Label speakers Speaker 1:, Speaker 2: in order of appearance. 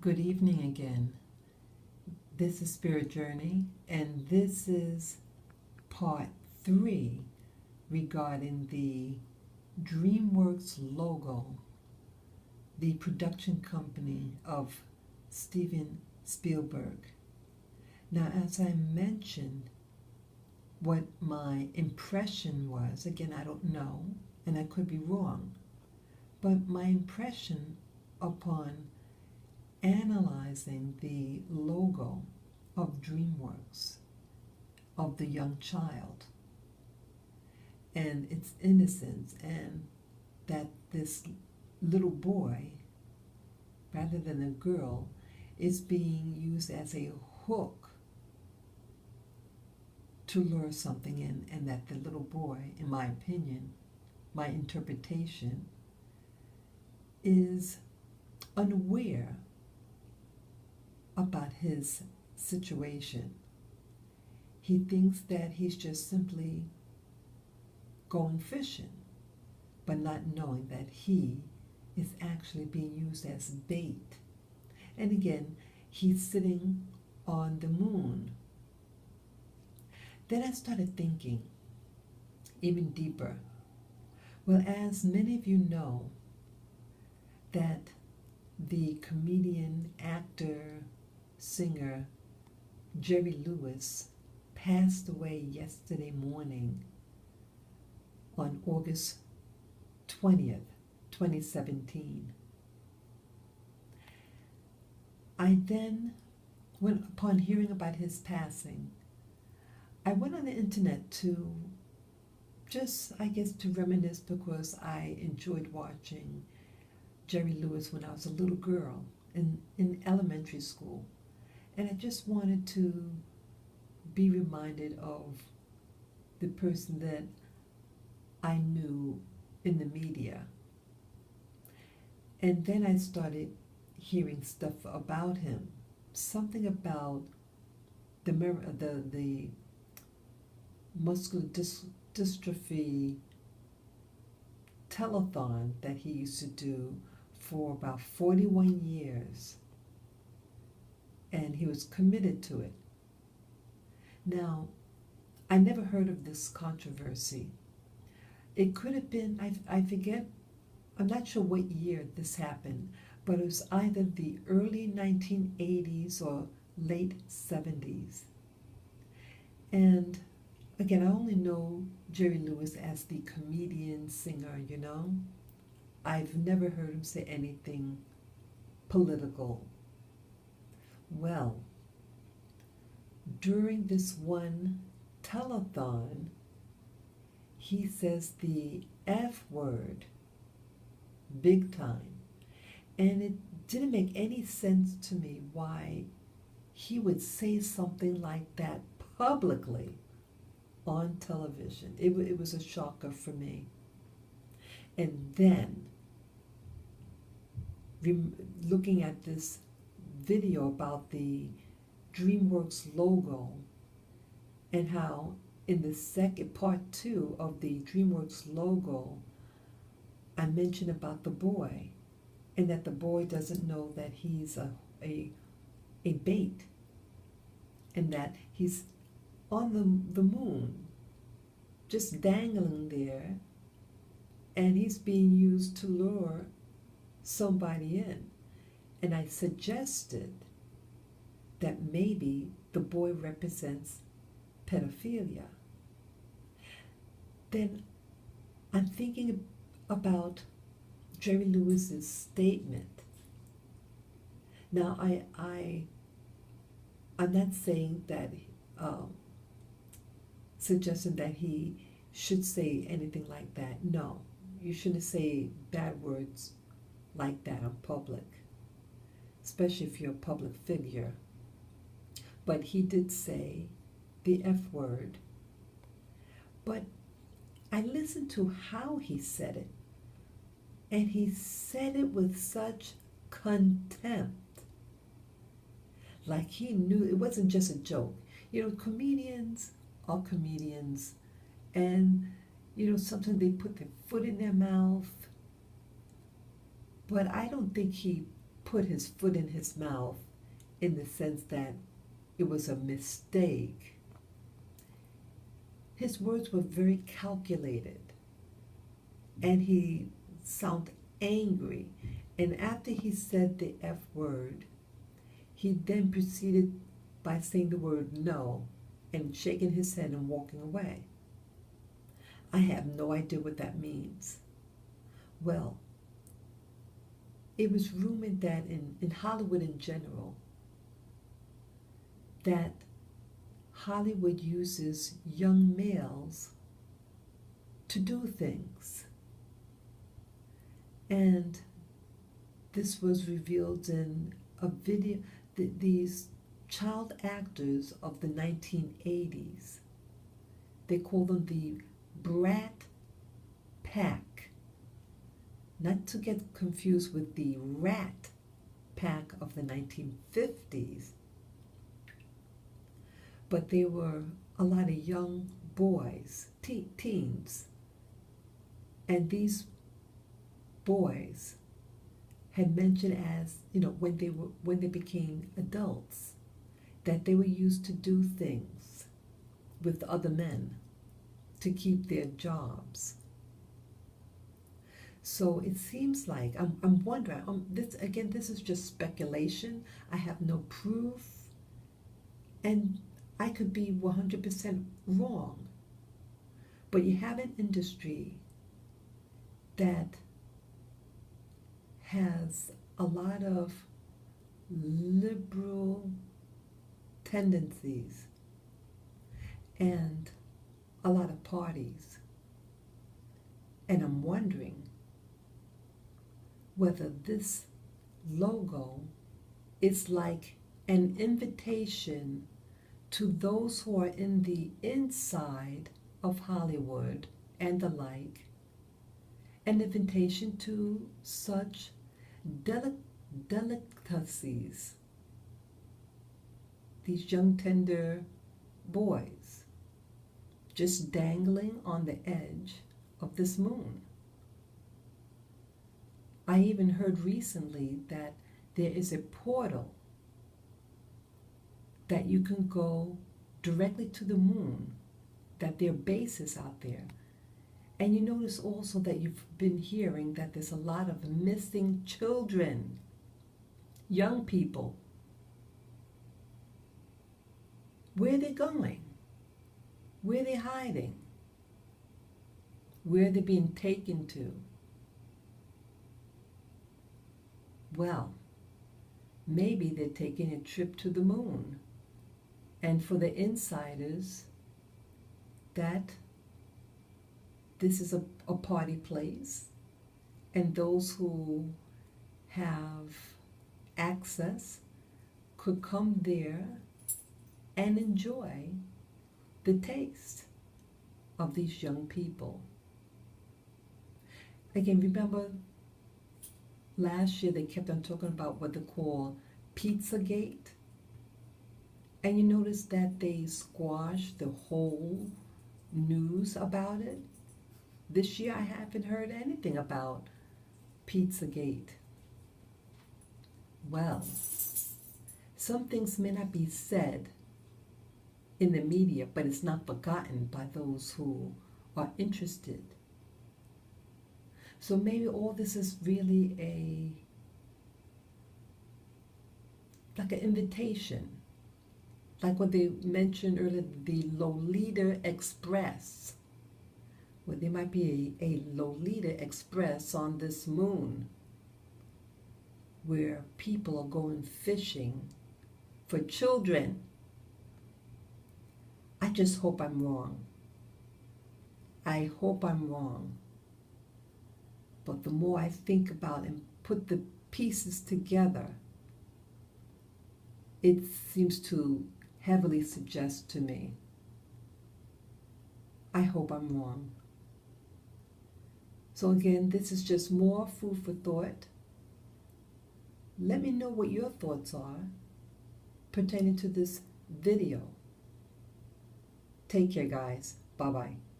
Speaker 1: Good evening again. This is Spirit Journey, and this is part 3 regarding the Dreamworks logo, the production company of Steven Spielberg. Now, as I mentioned, what my impression was, again, I don't know, and I could be wrong, but my impression upon analyzing the logo of Dreamworks, of the young child, and its innocence, and that this little boy, rather than a girl, is being used as a hook to lure something in, and that the little boy, in my opinion, my interpretation, is unaware about his situation. He thinks that he's just simply going fishing, but not knowing that he is actually being used as bait. And again, he's sitting on the moon. Then I started thinking even deeper. Well, as many of you know, that the comedian, actor, singer Jerry Lewis passed away yesterday morning on August 20th, 2017. I then, upon hearing about his passing, I went on the internet to just, I guess, to reminisce, because I enjoyed watching Jerry Lewis when I was a little girl in elementary school. And I just wanted to be reminded of the person that I knew in the media. And then I started hearing stuff about him, something about the muscular dystrophy telethon that he used to do for about 41 years. And he was committed to it. Now, I never heard of this controversy. It could have been, I forget, I'm not sure what year this happened, but it was either the early 1980s or late 70s. And again, I only know Jerry Lewis as the comedian, singer, you know. I've never heard him say anything political. Well, during this one telethon, he says the F word big time. And it didn't make any sense to me why he would say something like that publicly on television. It was a shocker for me. And then, looking at this video about the Dreamworks logo, and how in the second part 2 of the Dreamworks logo, I mentioned about the boy, and that the boy doesn't know that he's a bait, and that he's on the moon, just dangling there, and he's being used to lure somebody in. And I suggested that maybe the boy represents pedophilia. Then I'm thinking about Jerry Lewis's statement. Now, I'm not saying that, suggesting that he should say anything like that. No, you shouldn't say bad words like that in public, especially if you're a public figure. But he did say the F word. But I listened to how he said it, and he said it with such contempt. Like he knew it wasn't just a joke. You know, comedians are comedians, and, you know, sometimes they put their foot in their mouth. But I don't think he put his foot in his mouth in the sense that it was a mistake. His words were very calculated, and he sounded angry. And after he said the F word, he then proceeded by saying the word no and shaking his head and walking away. I have no idea what that means. Well, it was rumored that in Hollywood in general, that Hollywood uses young males to do things. And this was revealed in a video. These child actors of the 1980s, they call them the Brat Pack. Not to get confused with the Rat Pack of the 1950s. But they were a lot of young boys, teens. And these boys had mentioned, as when they became adults, that they were used to do things with other men to keep their jobs. So it seems like I'm wondering. This is just speculation. I have no proof, and I could be 100% wrong. But you have an industry that has a lot of liberal tendencies and a lot of parties. And I'm wondering whether this logo is like an invitation to those who are in the inside of Hollywood and the like, an invitation to such delicacies, these young tender boys just dangling on the edge of this moon. I even heard recently that there is a portal that you can go directly to the moon, that there are bases out there. And you notice also that you've been hearing that there's a lot of missing children, young people. Where are they going? Where are they hiding? Where are they being taken to? Well, maybe they're taking a trip to the moon. And for the insiders, that this is a party place, and those who have access could come there and enjoy the taste of these young people. Again, remember last year they kept on talking about what they call Pizzagate, and you notice that they squashed the whole news about it. This year I haven't heard anything about Pizzagate. Well, some things may not be said in the media, but it's not forgotten by those who are interested. So maybe all this is really like an invitation, like what they mentioned earlier, the Lolita Express. Well, there might be a Lolita Express on this moon where people are going fishing for children. I just hope I'm wrong. I hope I'm wrong. But the more I think about and put the pieces together, it seems to heavily suggest to me. I hope I'm wrong. So again, this is just more food for thought. Let me know what your thoughts are pertaining to this video. Take care, guys. Bye-bye.